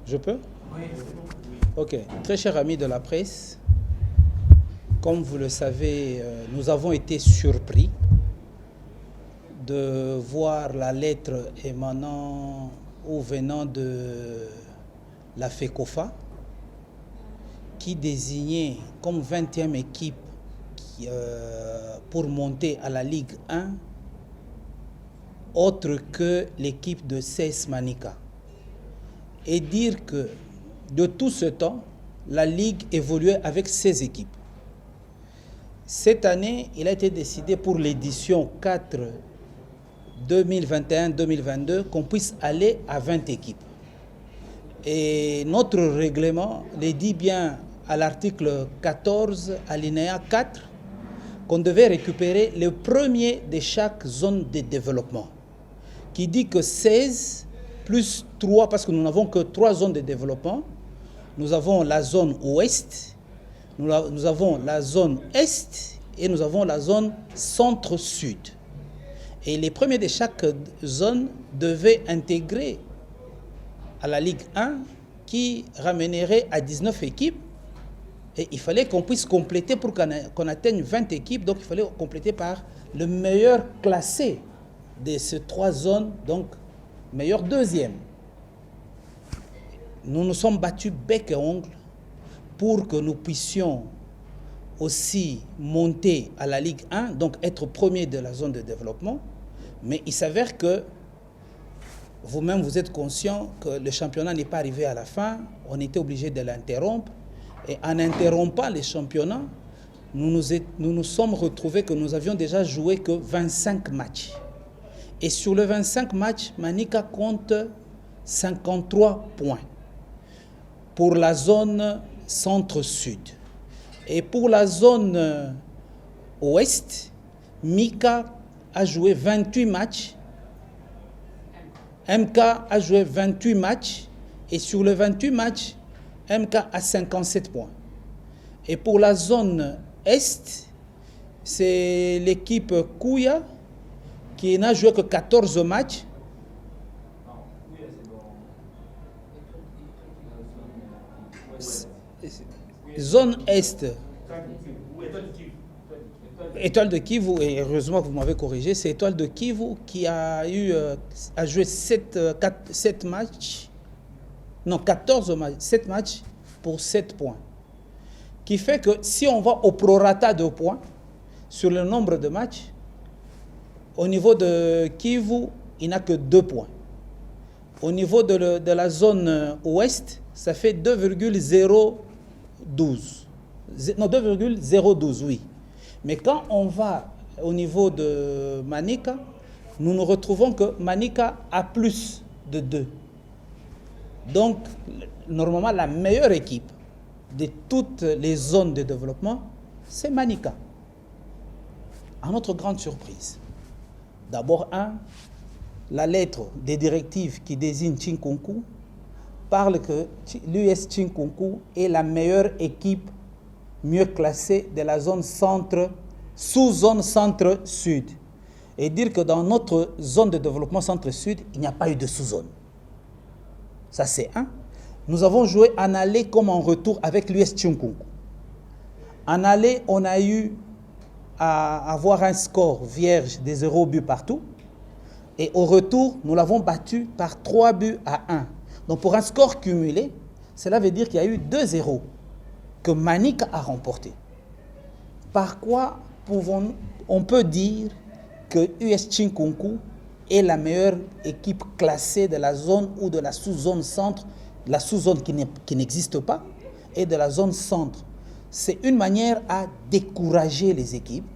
Je peux? Ok. Très chers amis de la presse, comme vous le savez, nous avons été surpris de voir la lettre émanant ou venant de la FECOFA qui désignait comme 20e équipe pour monter à la Ligue 1 autre que l'équipe de CS Manica. Et dire que de tout ce temps, la Ligue évoluait avec 16 équipes. Cette année, il a été décidé pour l'édition 4 2021-2022 qu'on puisse aller à 20 équipes. Et notre règlement le dit bien à l'article 14, alinéa 4, qu'on devait récupérer le premier de chaque zone de développement, qui dit que 16 plus 3, parce que nous n'avons que 3 zones de développement. Nous avons la zone ouest, nous avons la zone est et nous avons la zone centre-sud. Et les premiers de chaque zone devaient intégrer à la Ligue 1 qui ramènerait à 19 équipes. Et il fallait qu'on puisse compléter pour qu'on atteigne 20 équipes. Donc il fallait compléter par le meilleur classé de ces 3 zones, donc meilleur deuxième. Nous nous sommes battus bec et ongle pour que nous puissions aussi monter à la Ligue 1, donc être premier de la zone de développement. Mais il s'avère que vous-même, vous êtes conscient que le championnat n'est pas arrivé à la fin. On était obligé de l'interrompre. Et en interrompant les championnats, nous nous sommes retrouvés que nous avions déjà joué que 25 matchs. Et sur les 25 matchs, Manica compte 53 points pour la zone centre-sud. Et pour la zone ouest, Mika a joué 28 matchs. MK a joué 28 matchs. Et sur les 28 matchs, MK a 57 points. Et pour la zone est, c'est l'équipe Kouya qui n'a joué que 14 matchs. Zone Est, Étoile de Kivu, et heureusement que vous m'avez corrigé, c'est Étoile de Kivu qui a joué 7 matchs, non 14 matchs, 7 matchs pour 7 points. Qui fait que si on va au prorata de points sur le nombre de matchs, au niveau de Kivu, il n'a que 2 points. Au niveau de la zone ouest, ça fait 2,012. Non, 2,012, oui. Mais quand on va au niveau de Manica, nous nous retrouvons que Manica a plus de 2. Donc, normalement, la meilleure équipe de toutes les zones de développement, c'est Manica. À notre grande surprise. D'abord, la lettre des directives qui désigne Chinkonkou parle que l'US Chinkonkou est la meilleure équipe mieux classée de la zone centre, sous-zone centre-sud. Et dire que dans notre zone de développement centre-sud, il n'y a pas eu de sous-zone. Ça, c'est un. Nous avons joué en aller comme en retour avec l'US Chinkonkou. En aller, on a eu à avoir un score vierge des 0 buts partout. Et au retour, nous l'avons battu par 3 buts à 1. Donc pour un score cumulé, cela veut dire qu'il y a eu 2-0 que Manica a remporté. Par quoi on peut dire que US Chinkonkou est la meilleure équipe classée de la zone ou de la sous-zone centre, la sous-zone qui n'existe pas, et de la zone centre. C'est une manière à décourager les équipes,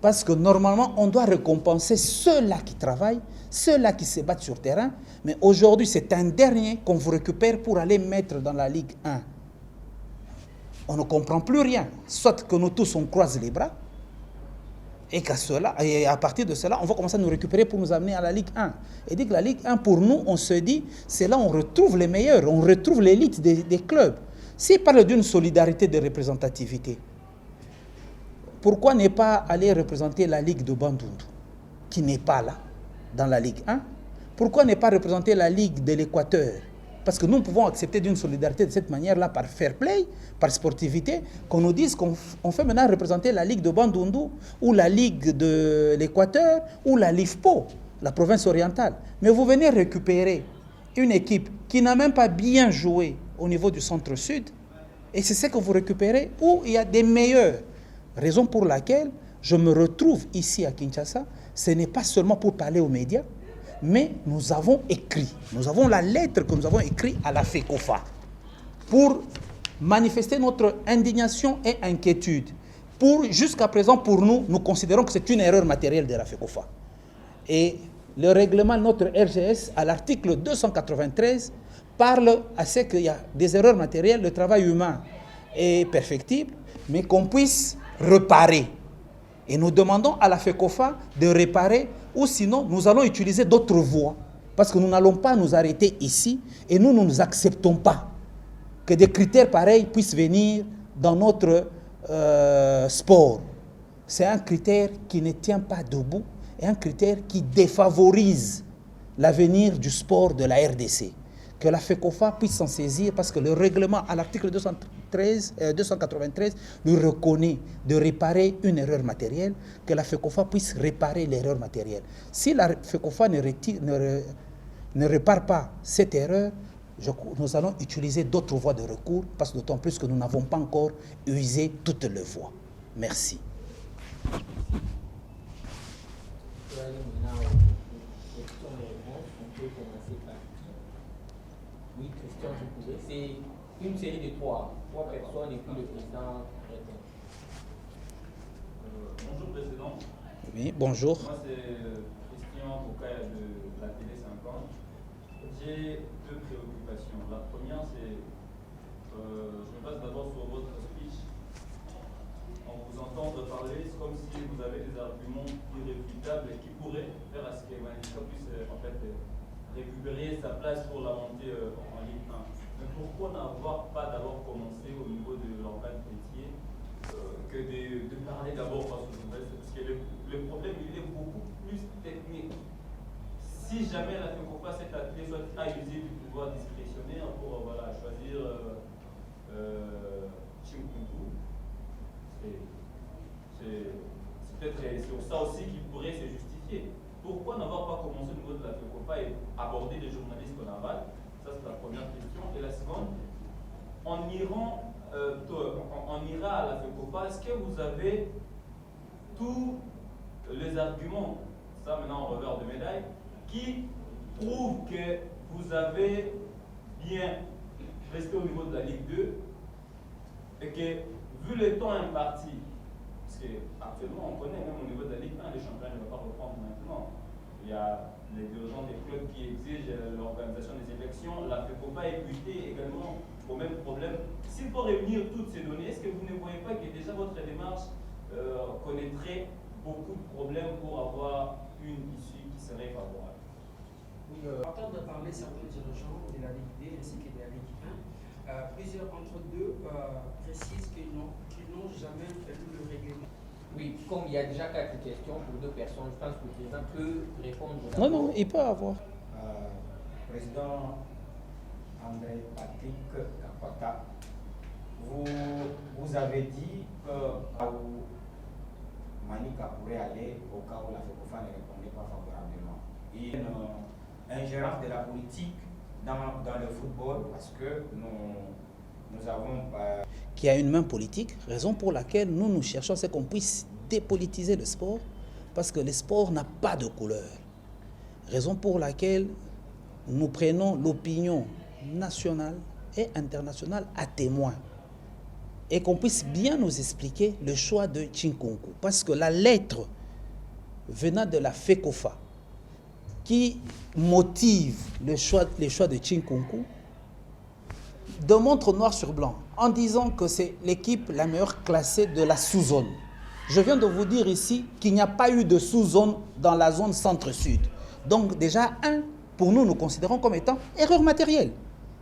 parce que normalement, on doit récompenser ceux-là qui travaillent, ceux-là qui se battent sur terrain, mais aujourd'hui, c'est un dernier qu'on vous récupère pour aller mettre dans la Ligue 1. On ne comprend plus rien. Soit que nous tous, on croise les bras, et à partir de cela, on va commencer à nous récupérer pour nous amener à la Ligue 1. Et dit que la Ligue 1, pour nous, on se dit, c'est là où on retrouve les meilleurs, on retrouve l'élite des clubs. S'il parle d'une solidarité de représentativité, pourquoi ne pas aller représenter la Ligue de Bandundu, qui n'est pas là, dans la Ligue 1? Pourquoi ne pas représenter la Ligue de l'Équateur, Parce que nous pouvons accepter d'une solidarité de cette manière-là, par fair play, par sportivité, qu'on nous dise qu'on fait maintenant représenter la Ligue de Bandundu, ou la Ligue de l'Équateur, ou la LIFPO, la province orientale. Mais vous venez récupérer une équipe qui n'a même pas bien joué au niveau du centre-sud, et c'est ce que vous récupérez, où il y a des meilleurs. Raison pour laquelle je me retrouve ici à Kinshasa, ce n'est pas seulement pour parler aux médias, mais nous avons écrit, nous avons la lettre que nous avons écrite à la FECOFA pour manifester notre indignation et inquiétude. Jusqu'à présent, pour nous, nous considérons que c'est une erreur matérielle de la FECOFA. Et le règlement, notre RGS, à l'article 293, parle à ce qu'il y a des erreurs matérielles, le travail humain est perfectible, mais qu'on puisse réparer. Et nous demandons à la FECOFA de réparer, ou sinon nous allons utiliser d'autres voies. Parce que nous n'allons pas nous arrêter ici, et nous ne nous acceptons pas que des critères pareils puissent venir dans notre sport. C'est un critère qui ne tient pas debout, et un critère qui défavorise l'avenir du sport de la RDC. Que la FECOFA puisse s'en saisir, parce que le règlement à l'article 293 lui reconnaît de réparer une erreur matérielle, que la FECOFA puisse réparer l'erreur matérielle. Si la FECOFA ne répare pas cette erreur, nous allons utiliser d'autres voies de recours, parce que d'autant plus que nous n'avons pas encore usé toutes les voies. Merci. Oui, Christian, je pouvais. C'est une série de trois personnes et puis le président répond. Bonjour Président. Oui, bonjour. Moi c'est Christian Bokaya de la Télé 50. J'ai deux préoccupations. La première c'est, je me base d'abord sur votre speech. En vous entendre parler, c'est comme si vous avez des arguments irréfutables et qui pourraient faire à ce que Manica puisse en fait récupérer sa place pour la montée en Ligue 1. Mais pourquoi n'avoir pas d'abord commencé au niveau de l'organe pétier que de parler d'abord parce que le problème il est beaucoup plus technique. Si jamais la FECOFA s'est attelée soit à user du pouvoir discrétionnaire pour choisir Chimkungu, c'est peut-être sur ça aussi qu'il pourrait se justifier. Pourquoi n'avoir pas commencé au niveau de la FECOFA et aborder les journalistes qu'on avale? Ça, c'est la première question. Et la seconde, en ira à la FECOFA, est-ce que vous avez tous les arguments, ça maintenant en revers de médaille, qui prouvent que vous avez bien resté au niveau de la Ligue 2 et que, vu le temps imparti, parce qu'actuellement, on connaît même au niveau de la Ligue 1, les championnats ne vont pas reprendre maintenant. Il y a les dirigeants des clubs qui exigent l'organisation des élections. La FECOFA est butée également au même problème. S'il faut réunir toutes ces données, est-ce que vous ne voyez pas que déjà votre démarche connaîtrait beaucoup de problèmes pour avoir une issue qui serait favorable? Oui, entendre parler certains dirigeants de la Ligue D ainsi que de la Ligue 1, plusieurs d'entre eux précisent qu'ils n'ont jamais fait le règlement. Oui, comme il y a déjà 4 questions pour 2 personnes, je pense que le président peut répondre. Non, il peut avoir. Président André Patrick Kapata, vous avez dit que Manica pourrait aller au cas où la FECOFA ne répondait pas favorablement. Il y a une ingérence de la politique dans le football parce que nous avons... Qui a une main politique, raison pour laquelle nous cherchons c'est qu'on puisse dépolitiser le sport, parce que le sport n'a pas de couleur. Raison pour laquelle nous prenons l'opinion nationale et internationale à témoin, et qu'on puisse bien nous expliquer le choix de Chimkungu, parce que la lettre venant de la FECOFA qui motive le choix de Chimkungu démontre noir sur blanc en disant que c'est l'équipe la meilleure classée de la sous-zone. Je viens de vous dire ici qu'il n'y a pas eu de sous-zone dans la zone centre-sud. Donc déjà, pour nous, nous considérons comme étant erreur matérielle,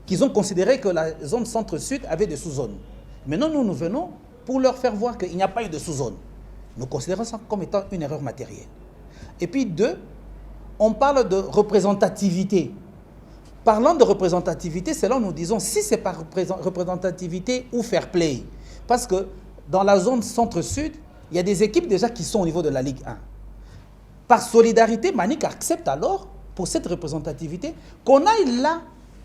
qu'ils ont considéré que la zone centre-sud avait des sous-zones. Maintenant, nous venons pour leur faire voir qu'il n'y a pas eu de sous-zone. Nous considérons ça comme étant une erreur matérielle. Et puis 2, on parle de représentativité. parlant de représentativité, c'est là où nous disons si c'est par représentativité ou fair play. Parce que dans la zone centre-sud, il y a des équipes déjà qui sont au niveau de la Ligue 1. Par solidarité, Manica accepte alors, pour cette représentativité, qu'on aille là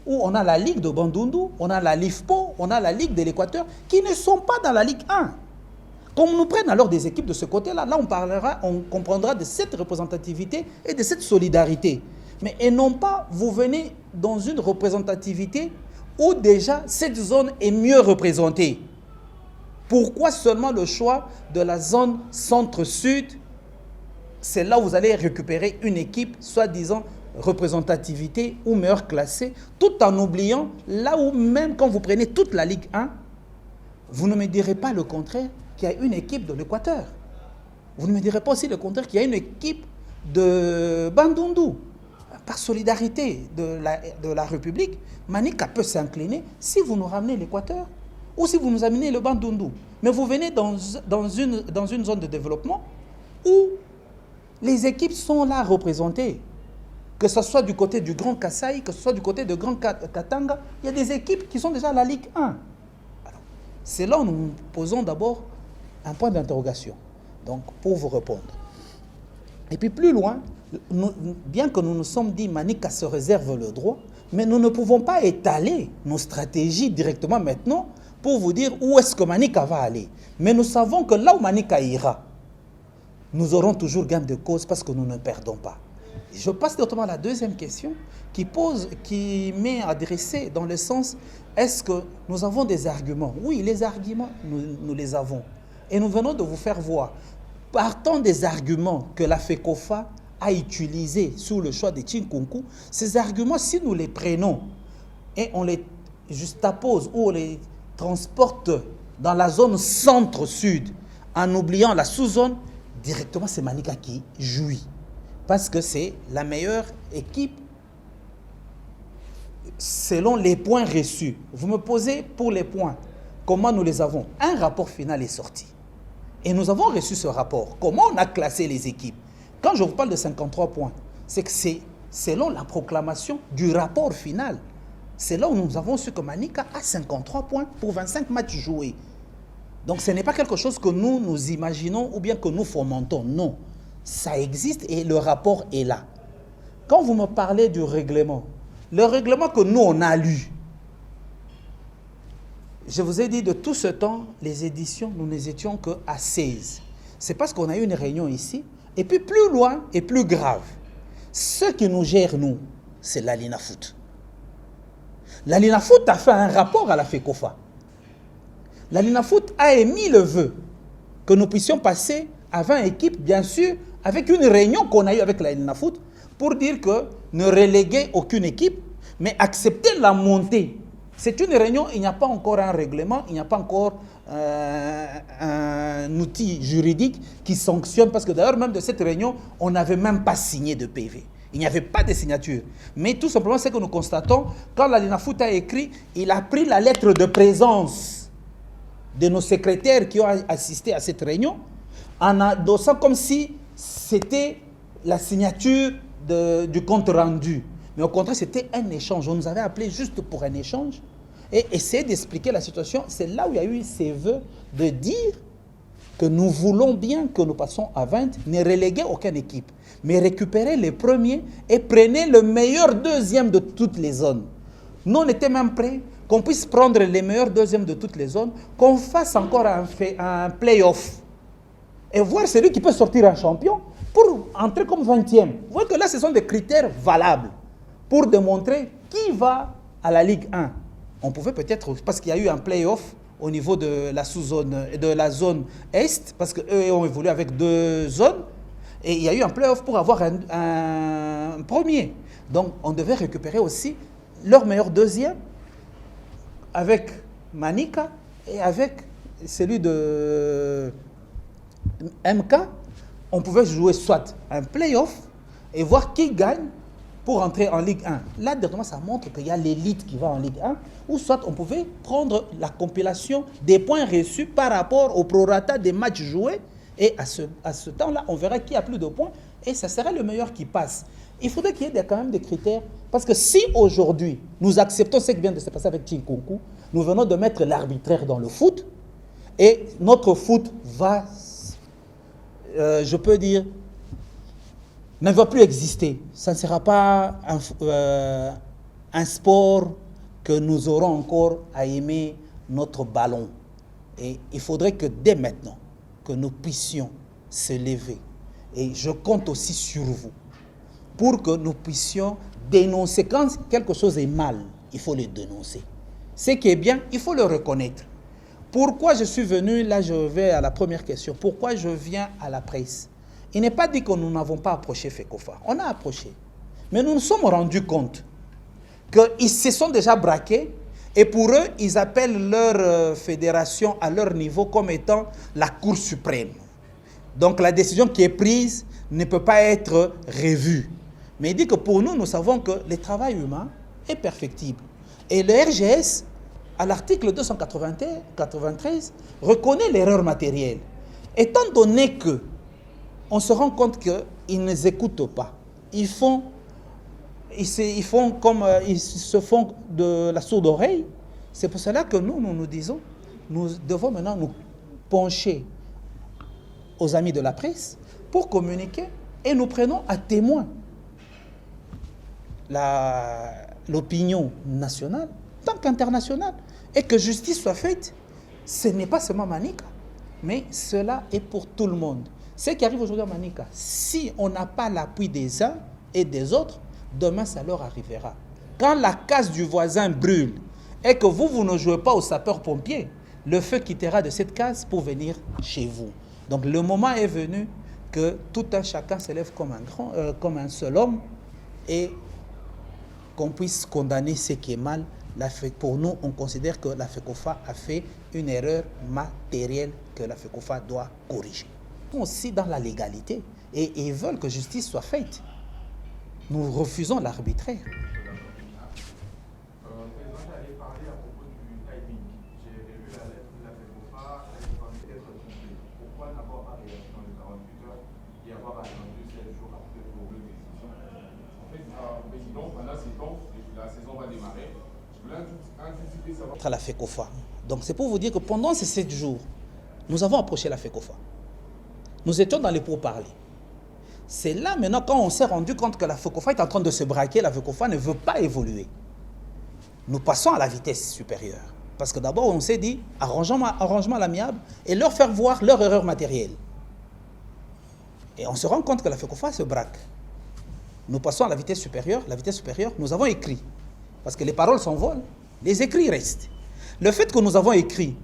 où on a la Ligue de Bandundu, on a la LIFPO, on a la Ligue de l'Équateur, qui ne sont pas dans la Ligue 1. Qu'on nous prenne alors des équipes de ce côté-là, là on comprendra de cette représentativité et de cette solidarité. Mais et non pas, vous venez dans une représentativité où déjà cette zone est mieux représentée. Pourquoi seulement le choix de la zone centre-sud? C'est là où vous allez récupérer une équipe, soi-disant représentativité ou meilleure classée, tout en oubliant là où même quand vous prenez toute la Ligue 1, vous ne me direz pas le contraire qu'il y a une équipe de l'Équateur. Vous ne me direz pas aussi le contraire qu'il y a une équipe de Bandundu. Par solidarité de la République, Manica peut s'incliner si vous nous ramenez l'Équateur ou si vous nous amenez le Bandundu. Mais vous venez dans une zone de développement où les équipes sont là représentées. Que ce soit du côté du Grand Kasaï, que ce soit du côté de Grand Katanga, il y a des équipes qui sont déjà à la Ligue 1. C'est là où nous posons d'abord un point d'interrogation, donc pour vous répondre. Et puis plus loin, bien que nous nous sommes dit Manica se réserve le droit, mais nous ne pouvons pas étaler nos stratégies directement maintenant pour vous dire où est-ce que Manica va aller. Mais nous savons que là où Manica ira, nous aurons toujours gain de cause parce que nous ne perdons pas. Je passe directement à la deuxième question qui m'est adressée dans le sens, est-ce que nous avons des arguments? Oui, les arguments, nous les avons. Et nous venons de vous faire voir, partant des arguments que la FECOFA a utilisés sur le choix de Chinkunku, ces arguments, si nous les prenons et on les juxtapose ou on les transporte dans la zone centre-sud, en oubliant la sous-zone, directement c'est Manica qui jouit. Parce que c'est la meilleure équipe selon les points reçus. Vous me posez pour les points, comment nous les avons? Un rapport final est sorti. Et nous avons reçu ce rapport. Comment on a classé les équipes? Quand je vous parle de 53 points, c'est que c'est selon la proclamation du rapport final. C'est là où nous avons su que Manica a 53 points pour 25 matchs joués. Donc ce n'est pas quelque chose que nous imaginons ou bien que nous fomentons. Non. Ça existe et le rapport est là. Quand vous me parlez du règlement, le règlement que nous, on a lu, je vous ai dit de tout ce temps, les éditions, nous n'étions qu'à 16. C'est parce qu'on a eu une réunion ici. Et puis plus loin et plus grave, ce qui nous gère, nous, c'est l'Alinafoot. L'Alinafoot a fait un rapport à la FECOFA. L'Alinafoot a émis le vœu que nous puissions passer à 20 équipes, bien sûr, avec une réunion qu'on a eue avec l'Alinafoot pour dire que ne reléguer aucune équipe, mais accepter la montée. C'est une réunion, il n'y a pas encore un règlement, il n'y a pas encore un outil juridique qui sanctionne, parce que d'ailleurs, même de cette réunion, on n'avait même pas signé de PV. Il n'y avait pas de signature. Mais tout simplement, c'est que nous constatons, quand l'Alinafoot a écrit, il a pris la lettre de présence de nos secrétaires qui ont assisté à cette réunion, en adossant comme si c'était la signature du compte rendu. Mais au contraire, c'était un échange. On nous avait appelé juste pour un échange et essayer d'expliquer la situation. C'est là où il y a eu ces vœux de dire que nous voulons bien que nous passons à 20, ne reléguer aucune équipe, mais récupérer les premiers et prenez le meilleur deuxième de toutes les zones. Nous, on était même prêts qu'on puisse prendre les meilleurs deuxièmes de toutes les zones, qu'on fasse encore un play-off et voir celui qui peut sortir un champion pour entrer comme 20e. Vous voyez que là, ce sont des critères valables pour démontrer qui va à la Ligue 1. On pouvait peut-être, parce qu'il y a eu un play-off au niveau de la sous-zone, de la zone Est, parce qu'eux ont évolué avec 2 zones, et il y a eu un play-off pour avoir un premier. Donc, on devait récupérer aussi leur meilleur deuxième avec Manica et avec celui de MK. On pouvait jouer soit un play-off et voir qui gagne pour entrer en Ligue 1. Là, directement, ça montre qu'il y a l'élite qui va en Ligue 1, ou soit on pouvait prendre la compilation des points reçus par rapport au prorata des matchs joués, et à ce temps-là, on verrait qui a plus de points, et ça serait le meilleur qui passe. Il faudrait qu'il y ait quand même des critères. Parce que si aujourd'hui, nous acceptons ce qui vient de se passer avec Chinkonkou, nous venons de mettre l'arbitraire dans le foot, et notre foot va, je peux dire, ne va plus exister. Ça ne sera pas un sport que nous aurons encore à aimer notre ballon. Et il faudrait que dès maintenant, que nous puissions se lever. Et je compte aussi sur vous pour que nous puissions dénoncer. Quand quelque chose est mal, il faut le dénoncer. Ce qui est bien, il faut le reconnaître. Pourquoi je suis venu, là je vais à la première question, pourquoi je viens à la presse? Il n'est pas dit que nous n'avons pas approché FECOFA. On a approché. Mais nous nous sommes rendus compte qu'ils se sont déjà braqués et pour eux, ils appellent leur fédération à leur niveau comme étant la Cour suprême. Donc la décision qui est prise ne peut pas être revue. Mais il dit que pour nous, nous savons que le travail humain est perfectible. Et le RGS, à l'article 293, reconnaît l'erreur matérielle. Étant donné que on se rend compte qu'ils ne nous écoutent pas, ils se font de la sourde oreille. C'est pour cela que nous disons, nous devons maintenant nous pencher aux amis de la presse pour communiquer et nous prenons à témoin l'opinion nationale tant qu'internationale et que justice soit faite. Ce n'est pas seulement Manica, mais cela est pour tout le monde. Ce qui arrive aujourd'hui à Manica, si on n'a pas l'appui des uns et des autres, demain ça leur arrivera. Quand la case du voisin brûle et que vous ne jouez pas aux sapeurs-pompiers, le feu quittera de cette case pour venir chez vous. Donc le moment est venu que tout un chacun se lève comme un seul homme et qu'on puisse condamner ce qui est mal. Pour nous, on considère que la FECOFA a fait une erreur matérielle que la FECOFA doit corriger. Ils sont aussi dans la légalité et ils veulent que justice soit faite. Nous refusons l'arbitraire. À la FECOFA. Donc c'est pour vous dire que pendant ces 7 jours, nous avons approché la FECOFA. Nous étions dans les pourparlers. C'est là maintenant quand on s'est rendu compte que la FECOFA est en train de se braquer, la FECOFA ne veut pas évoluer. Nous passons à la vitesse supérieure. Parce que d'abord on s'est dit arrangement à l'amiable et leur faire voir leur erreur matérielle. Et on se rend compte que la FECOFA se braque. Nous passons à la vitesse supérieure. La vitesse supérieure, nous avons écrit. Parce que les paroles s'envolent, les écrits restent. Le fait que nous avons écrit,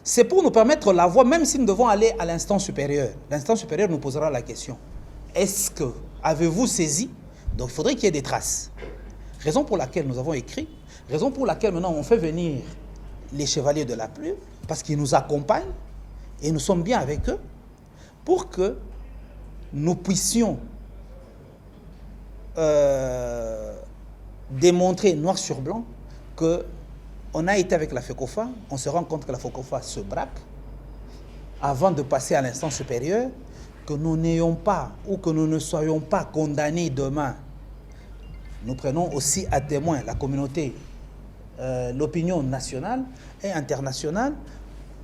c'est pour nous permettre la voie, même si nous devons aller à l'instant supérieur. L'instant supérieur nous posera la question. Est-ce que, avez-vous saisi? Donc il faudrait qu'il y ait des traces. Raison pour laquelle nous avons écrit, raison pour laquelle maintenant on fait venir les chevaliers de la pluie, parce qu'ils nous accompagnent et nous sommes bien avec eux, pour que nous puissions démontrer noir sur blanc qu'on a été avec la FECOFA, on se rend compte que la FECOFA se braque, avant de passer à l'instance supérieure, que nous n'ayons pas ou que nous ne soyons pas condamnés demain. Nous prenons aussi à témoin la communauté, l'opinion nationale et internationale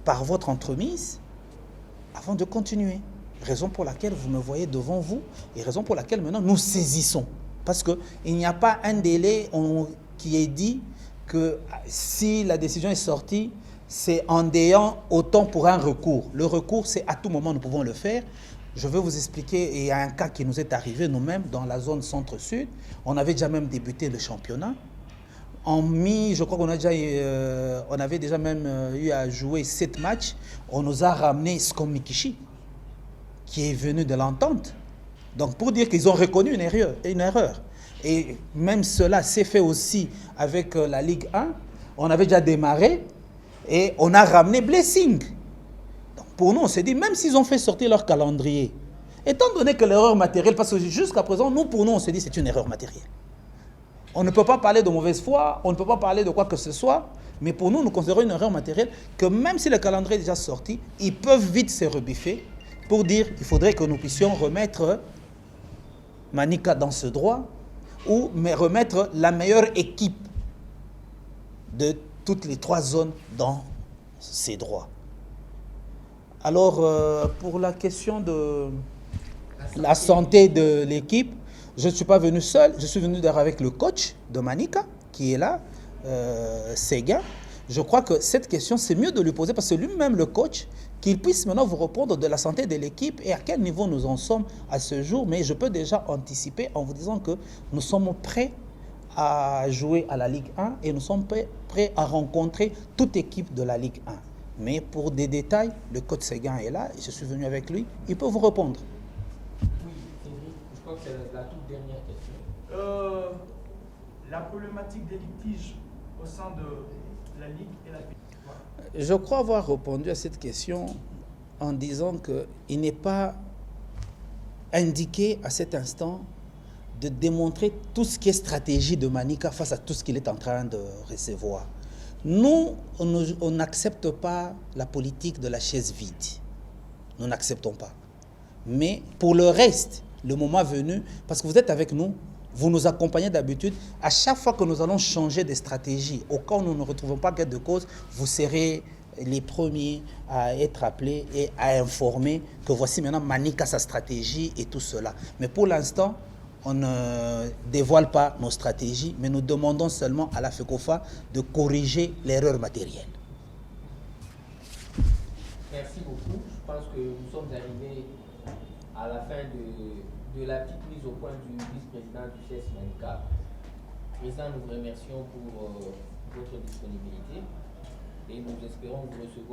par votre entremise avant de continuer. Raison pour laquelle vous me voyez devant vous et raison pour laquelle maintenant nous saisissons. Parce qu'il n'y a pas un délai qui est dit que si la décision est sortie, c'est en ayant autant pour un recours. Le recours, c'est à tout moment, nous pouvons le faire. Je vais vous expliquer, il y a un cas qui nous est arrivé nous-mêmes dans la zone centre-sud. On avait déjà même débuté le championnat. Je crois qu'on avait déjà même eu à jouer 7 matchs. On nous a ramené Skom Mikishi, qui est venu de l'entente. Donc pour dire qu'ils ont reconnu une erreur. Et même cela s'est fait aussi avec la Ligue 1. On avait déjà démarré et on a ramené Blessing. Donc pour nous, on s'est dit, même s'ils ont fait sortir leur calendrier, étant donné que l'erreur matérielle, parce que jusqu'à présent, pour nous, on s'est dit c'est une erreur matérielle. On ne peut pas parler de mauvaise foi, on ne peut pas parler de quoi que ce soit, mais pour nous, nous considérons une erreur matérielle que même si le calendrier est déjà sorti, ils peuvent vite se rebiffer pour dire qu'il faudrait que nous puissions remettre Manica dans ce droit ou mais remettre la meilleure équipe de toutes les 3 zones dans ses droits. Alors, pour la question de la santé de l'équipe, je ne suis pas venu seul, je suis venu d'ailleurs avec le coach de Manica qui est là, Séguin. Je crois que cette question, c'est mieux de lui poser parce que lui-même, le coach, qu'il puisse maintenant vous répondre de la santé de l'équipe et à quel niveau nous en sommes à ce jour. Mais je peux déjà anticiper en vous disant que nous sommes prêts à jouer à la Ligue 1 et nous sommes prêts à rencontrer toute équipe de la Ligue 1. Mais pour des détails, le coach Séguin est là, je suis venu avec lui, il peut vous répondre. Oui, Cédric, je crois que c'est la toute dernière question. La problématique des litiges au sein de la Ligue et la Ligue. Je crois avoir répondu à cette question en disant qu'il n'est pas indiqué à cet instant de démontrer tout ce qui est stratégie de Manica face à tout ce qu'il est en train de recevoir. Nous, on n'accepte pas la politique de la chaise vide. Nous n'acceptons pas. Mais pour le reste, le moment venu, parce que vous êtes avec nous, vous nous accompagnez d'habitude, à chaque fois que nous allons changer de stratégie, au cas où nous ne retrouvons pas gain de cause, vous serez les premiers à être appelés et à informer que voici maintenant Manica sa stratégie et tout cela. Mais pour l'instant, on ne dévoile pas nos stratégies, mais nous demandons seulement à la FECOFA de corriger l'erreur matérielle. Merci beaucoup. Je pense que nous sommes arrivés à la fin de la petite mise au point du vice-président du CS Manica. Président, nous vous remercions pour votre disponibilité et nous espérons vous recevoir.